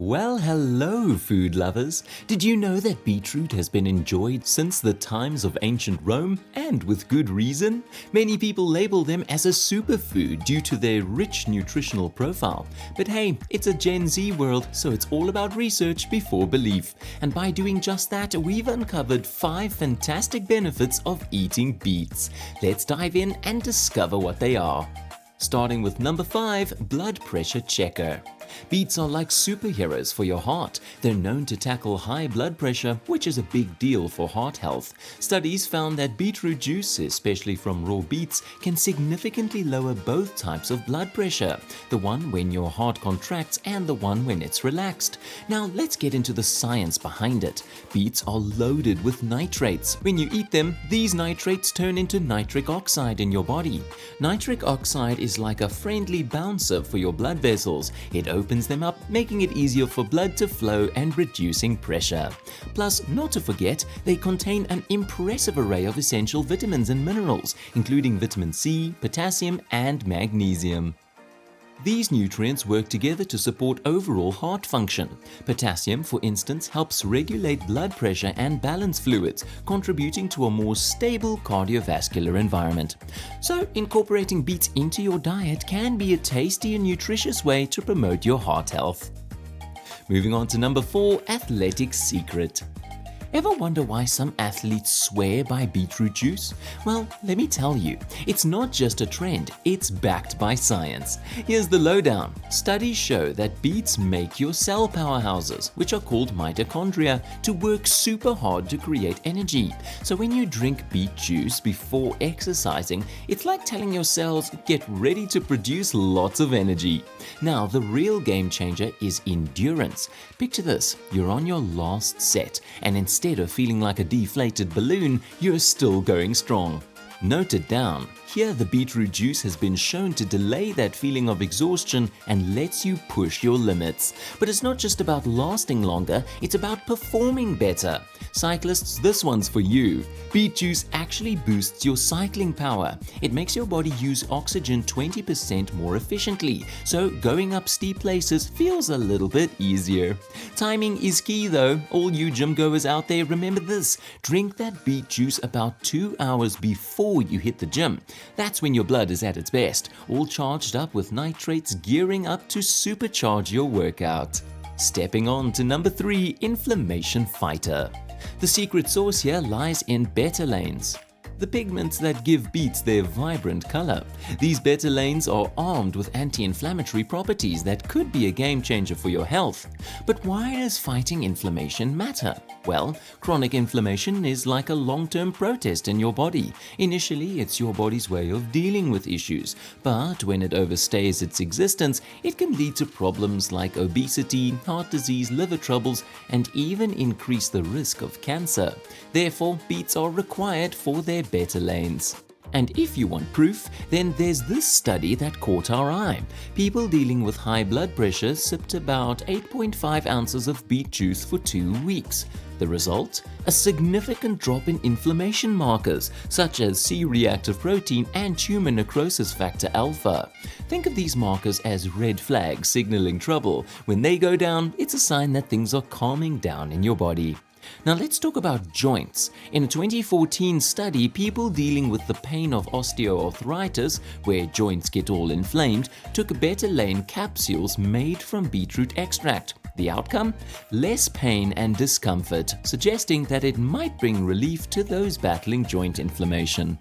Well, hello, food lovers. Did you know that beetroot has been enjoyed since the times of ancient Rome, and with good reason? Many people label them as a superfood due to their rich nutritional profile. But hey, it's a Gen Z world, so it's all about research before belief. And by doing just that, we've uncovered 5 fantastic benefits of eating beets. Let's dive in and discover what they are. Starting with number 5, blood pressure checker. Beets are like superheroes for your heart. They're known to tackle high blood pressure, which is a big deal for heart health. Studies found that beetroot juice, especially from raw beets, can significantly lower both types of blood pressure, the one when your heart contracts and the one when it's relaxed. Now let's get into the science behind it. Beets are loaded with nitrates. When you eat them, these nitrates turn into nitric oxide in your body. Nitric oxide is like a friendly bouncer for your blood vessels. It opens them up, making it easier for blood to flow and reducing pressure. Plus, not to forget, they contain an impressive array of essential vitamins and minerals, including vitamin C, potassium, and magnesium. These nutrients work together to support overall heart function. Potassium, for instance, helps regulate blood pressure and balance fluids, contributing to a more stable cardiovascular environment. So, incorporating beets into your diet can be a tasty and nutritious way to promote your heart health. Moving on to number 4, athletic secret. Ever wonder why some athletes swear by beetroot juice? Well, let me tell you, it's not just a trend, it's backed by science. Here's the lowdown. Studies show that beets make your cell powerhouses, which are called mitochondria, to work super hard to create energy. So when you drink beet juice before exercising, it's like telling your cells, get ready to produce lots of energy. Now, the real game changer is endurance. Picture this, you're on your last set, and instead of feeling like a deflated balloon, you're still going strong. Note it down. Here, the beetroot juice has been shown to delay that feeling of exhaustion and lets you push your limits. But it's not just about lasting longer, it's about performing better. Cyclists, this one's for you. Beet juice actually boosts your cycling power. It makes your body use oxygen 20% more efficiently, so going up steep places feels a little bit easier. Timing is key though. All you gym goers out there, remember this. Drink that beet juice about 2 hours before you hit the gym. That's when your blood is at its best, all charged up with nitrates, gearing up to supercharge your workout. Stepping on to number 3, inflammation fighter. The secret sauce here lies in betalains, the pigments that give beets their vibrant color. These betalains are armed with anti-inflammatory properties that could be a game changer for your health. But why does fighting inflammation matter? Well, chronic inflammation is like a long-term protest in your body. Initially, it's your body's way of dealing with issues, but when it overstays its existence, it can lead to problems like obesity, heart disease, liver troubles, and even increase the risk of cancer. Therefore, beets are required for their betalains. And if you want proof, then there's this study that caught our eye. People dealing with high blood pressure sipped about 8.5 ounces of beet juice for 2 weeks. The result? A significant drop in inflammation markers, such as C-reactive protein and tumor necrosis factor alpha. Think of these markers as red flags signaling trouble. When they go down, it's a sign that things are calming down in your body. Now let's talk about joints. In a 2014 study, people dealing with the pain of osteoarthritis, where joints get all inflamed, took betalain capsules made from beetroot extract. The outcome? Less pain and discomfort, suggesting that it might bring relief to those battling joint inflammation.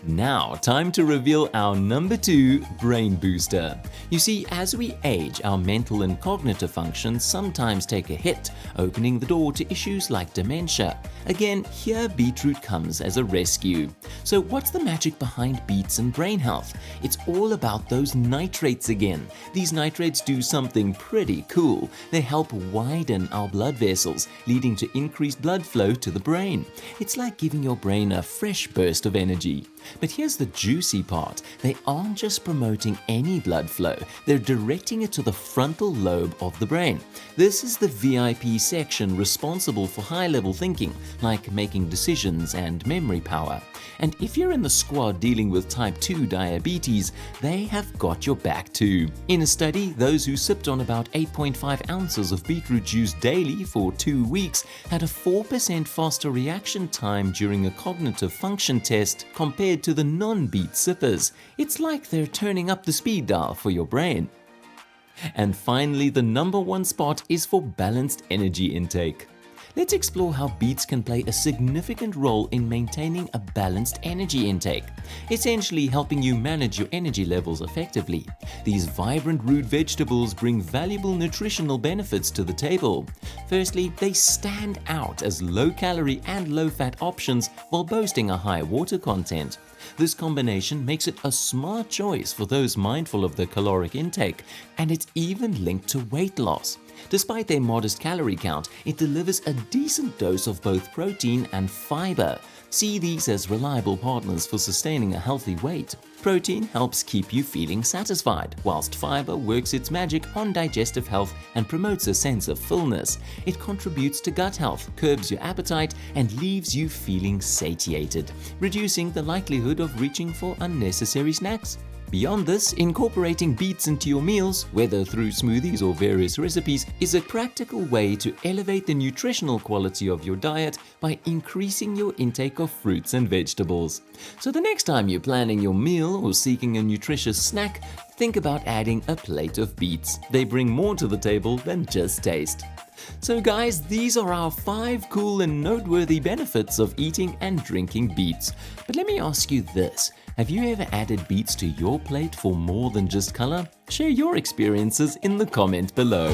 Now, time to reveal our number 2 brain booster. You see, as we age, our mental and cognitive functions sometimes take a hit, opening the door to issues like dementia. Again, here beetroot comes as a rescue. So what's the magic behind beets and brain health? It's all about those nitrates again. These nitrates do something pretty cool. They help widen our blood vessels, leading to increased blood flow to the brain. It's like giving your brain a fresh burst of energy. But here's the juicy part. They aren't just promoting any blood flow, they're directing it to the frontal lobe of the brain. This is the VIP section responsible for high-level thinking, like making decisions and memory power. And if you're in the squad dealing with type 2 diabetes, they have got your back too. In a study, those who sipped on about 8.5 ounces of beetroot juice daily for 2 weeks had a 4% faster reaction time during a cognitive function test compared to the non-beet sippers. It's like they're turning up the speed dial for your brain. And finally, the number one spot is for balanced energy intake. Let's explore how beets can play a significant role in maintaining a balanced energy intake, essentially helping you manage your energy levels effectively. These vibrant root vegetables bring valuable nutritional benefits to the table. Firstly, they stand out as low-calorie and low-fat options while boasting a high water content. This combination makes it a smart choice for those mindful of their caloric intake, and it's even linked to weight loss. Despite their modest calorie count, it delivers a decent dose of both protein and fiber. See these as reliable partners for sustaining a healthy weight. Protein helps keep you feeling satisfied, whilst fiber works its magic on digestive health and promotes a sense of fullness. It contributes to gut health, curbs your appetite, and leaves you feeling satiated, reducing the likelihood of reaching for unnecessary snacks. Beyond this, incorporating beets into your meals, whether through smoothies or various recipes, is a practical way to elevate the nutritional quality of your diet by increasing your intake of fruits and vegetables. So the next time you're planning your meal or seeking a nutritious snack, think about adding a plate of beets. They bring more to the table than just taste. So guys, these are our 5 cool and noteworthy benefits of eating and drinking beets. But let me ask you this. Have you ever added beets to your plate for more than just color? Share your experiences in the comment below.